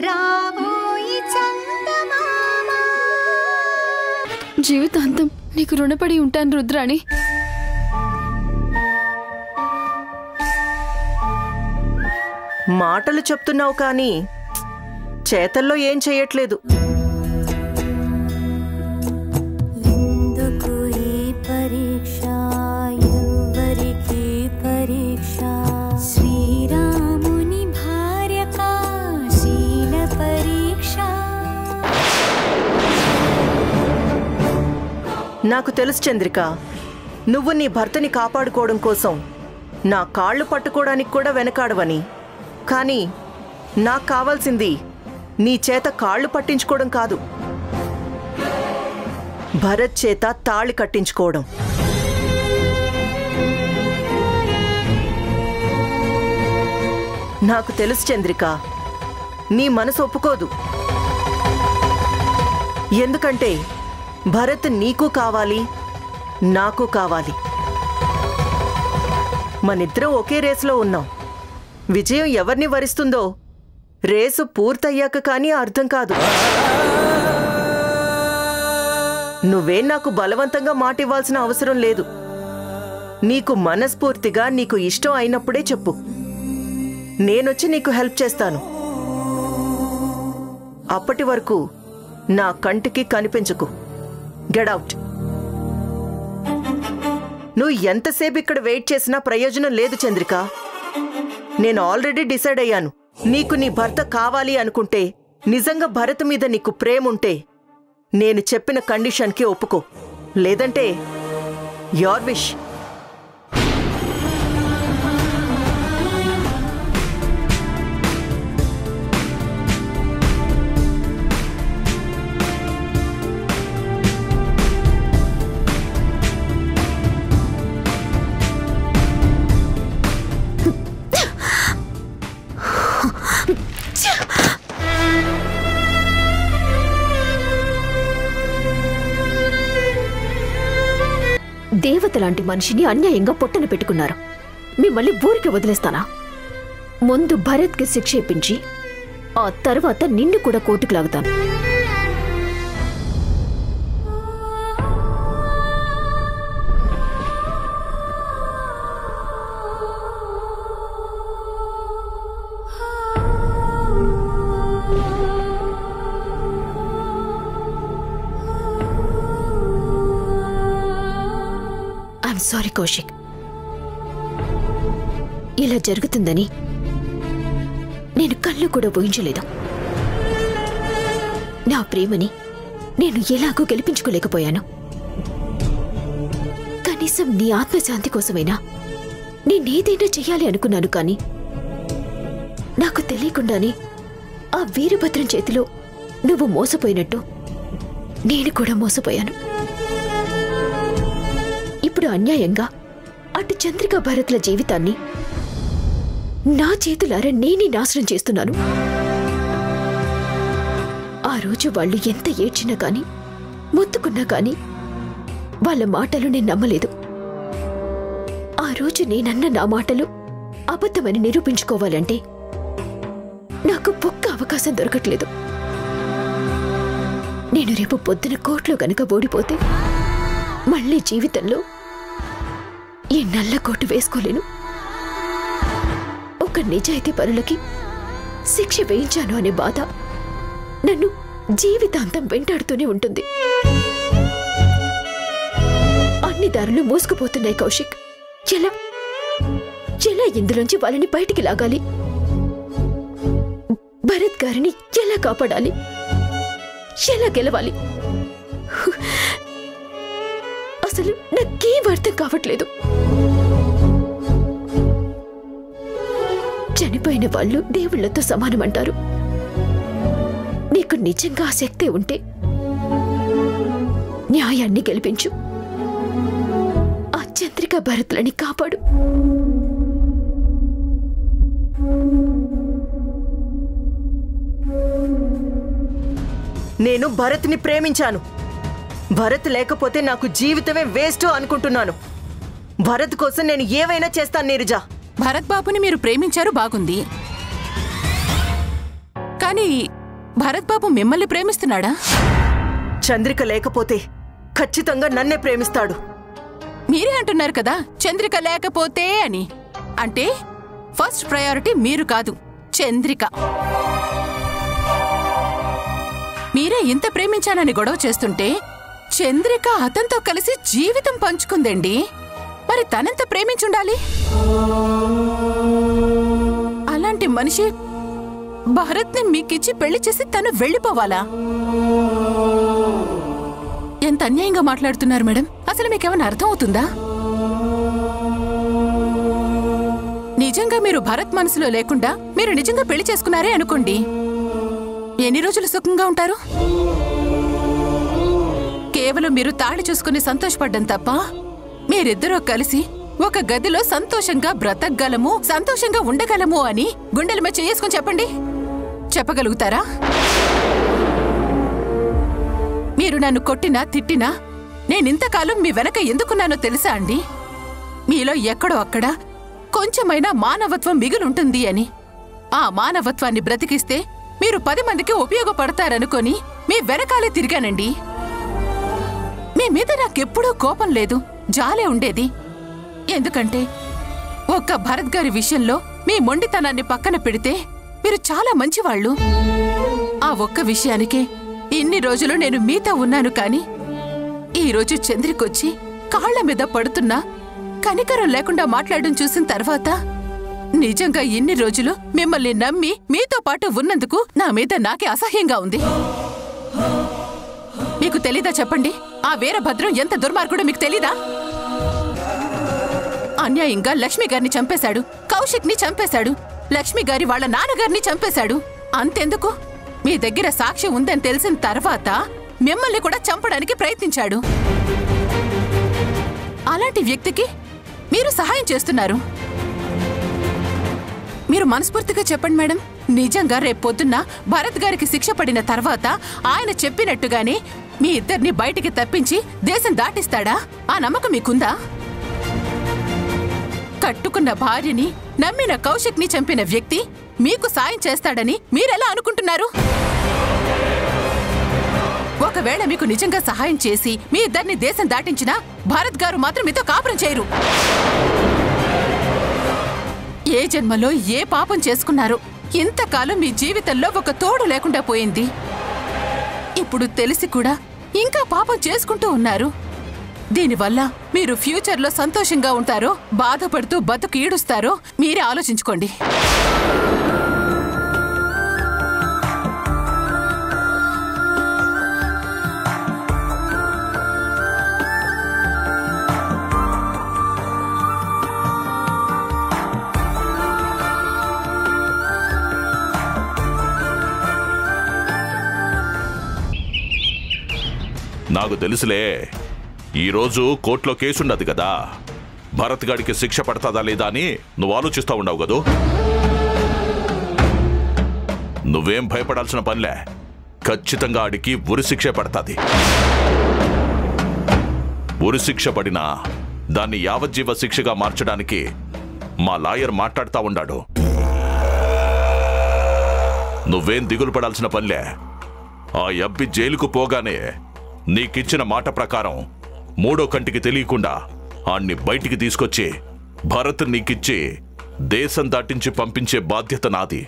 రాబోయి చందమామ. జీవితాంతం నీకు రుణపడి ఉంటాను రుద్రాణి. మాటలు చెప్తున్నావు కానీ చేతల్లో ఏం చేయట్లేదు. ఎందుకు ఈ పరీక్ష, ఎవరికి పరీక్ష? శ్రీరాముని భార్యకా శీల పరీక్ష. నాకు తెలుసు చంద్రిక, నువ్వు నీ భర్తని కాపాడుకోవడం కోసం నా కాళ్ళు పట్టుకోవడానికి కూడా వెనకాడవని. కానీ నాకు కావాల్సింది నీ చేత కాళ్ళు పట్టించుకోవడం కాదు, భరత్ చేత తాళి కట్టించుకోవడం. నాకు తెలుసు చంద్రిక, నీ మనసు ఒప్పుకోదు. ఎందుకంటే భరత్ నీకు కావాలి, నాకు కావాలి. మనిద్దరం ఒకే రేసులో ఉన్నాం. విజయం ఎవరిని వరిస్తుందో రేసు పూర్తయ్యాక కానీ అర్థం కాదు. నువ్వేం నాకు బలవంతంగా మాటివ్వాల్సిన అవసరం లేదు. నీకు మనస్ఫూర్తిగా నీకు ఇష్టం అయినప్పుడే చెప్పు, నేనొచ్చి నీకు హెల్ప్ చేస్తాను. అప్పటి వరకు నా కంటికి కనిపించకు. Get out. నువ్వు ఎంతసేపు ఇక్కడ వెయిట్ చేసినా ప్రయోజనం లేదు చంద్రిక. నేను ఆల్రెడీ డిసైడ్ అయ్యాను. నీకు నీ భర్త కావాలి అనుకుంటే, నిజంగా భరత్ మీద నీకు ప్రేమ ఉంటే నేను చెప్పిన కండిషన్కి ఒప్పుకో. లేదంటే యోర్ విష్. దేవతలాంటి మనిషిని అన్యాయంగా పొట్టన పెట్టుకున్నారు. మిమ్మల్ని ఊరికి వదిలేస్తానా? ముందు భరత్కి శిక్ష ఇప్పించి ఆ తర్వాత నిన్ను కూడా కోర్టుకు లాగుతాను. సారీ కౌశిక్, ఇలా జరుగుతుందని నేను కళ్ళు కూడా ఊహించలేదు. నా ప్రేమని నేను ఎలాగో గెలిపించుకోలేకపోయాను. కనీసం నీ ఆత్మశాంతి కోసమైనా నేనేదైనా చెయ్యాలి అనుకున్నాను. కానీ నాకు తెలియకుండానే ఆ వీరభద్రం చేతిలో నువ్వు మోసపోయినట్టు నేను కూడా మోసపోయాను. ఇప్పుడు అన్యాయంగా అటు చంద్రిక భరత్ల జీవితాన్ని నా చేతులారా నేనే నాశనం చేస్తున్నాను. ఆ రోజు వాళ్ళు ఎంత ఏడ్చినా కానీ, మొత్తుకున్నా కానీ వాళ్ళ మాటలు నేను నమ్మలేదు. ఆ రోజు నేనన్న నా మాటలు అబద్ధమని నిరూపించుకోవాలంటే నాకు ఒక్క అవకాశం దొరకట్లేదు. నేను రేపు పొద్దున కోర్టులో గనక ఓడిపోతే మళ్ళీ జీవితంలో ఈ నల్ల కోటు వేసుకోలేను. ఒక నిజాయితీ పరులకి శిక్ష వేయించాను అనే బాధ నన్ను జీవితాంతం వెంటాడుతూనే ఉంటుంది. అన్ని దారులు మూసుకుపోతున్నాయి కౌశిక్. ఎలా ఎలా ఇందులోంచి వాళ్ళని బయటికి లాగాలి? భరత్ గారిని ఎలా కాపాడాలి? ఎలా గెలవాలి? అసలు నాకేం అర్థం కావట్లేదు. చనిపోయిన వాళ్ళు దేవుళ్లతో సమానమంటారు. నీకు నిజంగా ఆ శక్తి ఉంటే న్యాయాన్ని గెలిపించు. ఆ చంద్రిక భరత్లని కాపాడు. నేను భరత్ని ప్రేమించాను. భరత్ లేకపోతే నాకు జీవితమే వేస్ట్ అనుకుంటున్నాను. భరత్ కోసం నేను ఏవైనా చేస్తాను నీరజ. భరత్ బాబుని మీరు ప్రేమించారు, బాగుంది. కానీ భరత్ బాబు మిమ్మల్ని ప్రేమిస్తున్నాడా? చంద్రిక లేకపోతే ఖచ్చితంగా నన్నే ప్రేమిస్తాడు. మీరే అంటున్నారు కదా చంద్రిక లేకపోతే అని. అంటే ఫస్ట్ ప్రయారిటీ మీరు కాదు, చంద్రిక. మీరే ఇంత ప్రేమించానని గొడవ చేస్తుంటే చంద్రిక అతనితో కలిసి జీవితం పంచుకుందండి. మరి తనెంత ప్రేమించుండాలి? అలాంటి మనిషి భరత్ని మీకిచ్చి పెళ్లి చేసి తను వెళ్ళిపోవాలా? ఎంత అన్యాయంగా మాట్లాడుతున్నారు మేడం. అసలు మీకేమైనా అర్థం అవుతుందా? నిజంగా మీరు భరత్ మనసులో లేకుండా మీరు నిజంగా పెళ్లి చేసుకున్నారే అనుకోండి, ఎన్ని రోజులు సుఖంగా ఉంటారు? కేవలం మీరు తాళి చూసుకుని సంతోషపడ్డం తప్ప మీరిద్దరూ కలిసి ఒక గదిలో సంతోషంగా బ్రతకగలము, సంతోషంగా ఉండగలము అని గుండెల మీద చేసుకుని చెప్పండి. చెప్పగలుగుతారా? మీరు నన్ను కొట్టినా తిట్టినా నేనింతకాలం మీ వెనక ఎందుకున్నానో తెలుసా అండి? మీలో ఎక్కడో అక్కడ కొంచెమైనా మానవత్వం మిగులుంటుంది అని. ఆ మానవత్వాన్ని బ్రతికిస్తే మీరు 10 మందికి ఉపయోగపడతారనుకొని మీ వెనకాలే తిరిగానండి. మీ మీద నాకెప్పుడూ కోపం లేదు, జాలే ఉండేది. ఎందుకంటే ఒక్క భరత్ గారి విషయంలో మీ మొండితనాన్ని పక్కన పెడితే మీరు చాలా మంచివాళ్లు. ఆ ఒక్క విషయానికే ఇన్ని రోజులు నేను మీతో ఉన్నాను. కాని ఈరోజు చంద్రికొచ్చి కాళ్ల మీద పడుతున్నా కనికరం లేకుండా మాట్లాడడం చూసిన తర్వాత నిజంగా ఇన్ని రోజులు మిమ్మల్ని నమ్మి మీతో పాటు ఉన్నందుకు నా మీద నాకే అసహ్యంగా ఉంది. మీకు తెలీదా చెప్పండి? ఆ వీరభద్రం ఎంత దుర్మార్గుడో మీకు తెలీదా? అన్యాయంగా లక్ష్మి గారిని చంపేశాడు, కౌశిక్ ని చంపేశాడు, లక్ష్మి గారి వాళ్ళ నాన్నగారిని చంపేశాడు. అంతెందుకు, మీ దగ్గర సాక్ష్యం ఉందని తెలిసిన తర్వాత మిమ్మల్ని కూడా చంపడానికి ప్రయత్నించాడు. అలాంటి వ్యక్తికి మీరు సహాయం చేస్తున్నారు. మీరు మనస్ఫూర్తిగా చెప్పండి మేడం, నిజంగా రేపొద్దున్న భరత్ గారికి శిక్ష పడిన తర్వాత ఆయన చెప్పినట్టుగానే మీ ఇద్దరిని బయటికి తప్పించి దేశం దాటిస్తాడా? ఆ నమ్మకం మీకుందా? కట్టుకున్న భార్యని నమ్మిన కౌశిక్ ని చంపిన వ్యక్తి మీకు సాయం చేస్తాడని మీరెలా అనుకుంటున్నారు? ఒకవేళ మీకు నిజంగా సహాయం చేసి మీ ఇద్దరిని దేశం దాటించినా భరత్ గారు మాత్రం మీతో కాపురం చేయరు. ఏ జన్మలో ఏ పాపం చేసుకున్నారో ఇంతకాలం మీ జీవితంలో ఒక తోడు లేకుండా పోయింది. ఇప్పుడు తెలిసి కూడా ఇంకా పాపం చేసుకుంటూ ఉన్నారు. దీనివల్ల మీరు ఫ్యూచర్లో సంతోషంగా ఉంటారో బాధపడుతూ బతుకు ఈడుస్తారో మీరే ఆలోచించుకోండి. నాకు తెలుసులే, ఈరోజు కోర్టులో కేసుండదు కదా, భరత్ గాడికి శిక్ష పడతాదా లేదా అని నువ్వు ఆలోచిస్తూ ఉండవు కదూ. నువ్వేం భయపడాల్సిన పనిలే, ఖచ్చితంగా ఆడికి ఉరిశిక్ష పడతాది. ఉరిశిక్ష పడినా దాన్ని యావజ్జీవ శిక్షగా మార్చడానికి మా లాయర్ మాట్లాడుతూ ఉన్నాడు. నువ్వేం దిగులు పడాల్సిన పనిలే. ఆ అబ్బి జైలుకు పోగానే నీకిచ్చిన మాట ప్రకారం 3వ కంటికి తెలియకుండా ఆణ్ణి బయటికి తీసుకొచ్చి భరత్ నీకిచ్చి దేశం దాటించి పంపించే బాధ్యత నాది.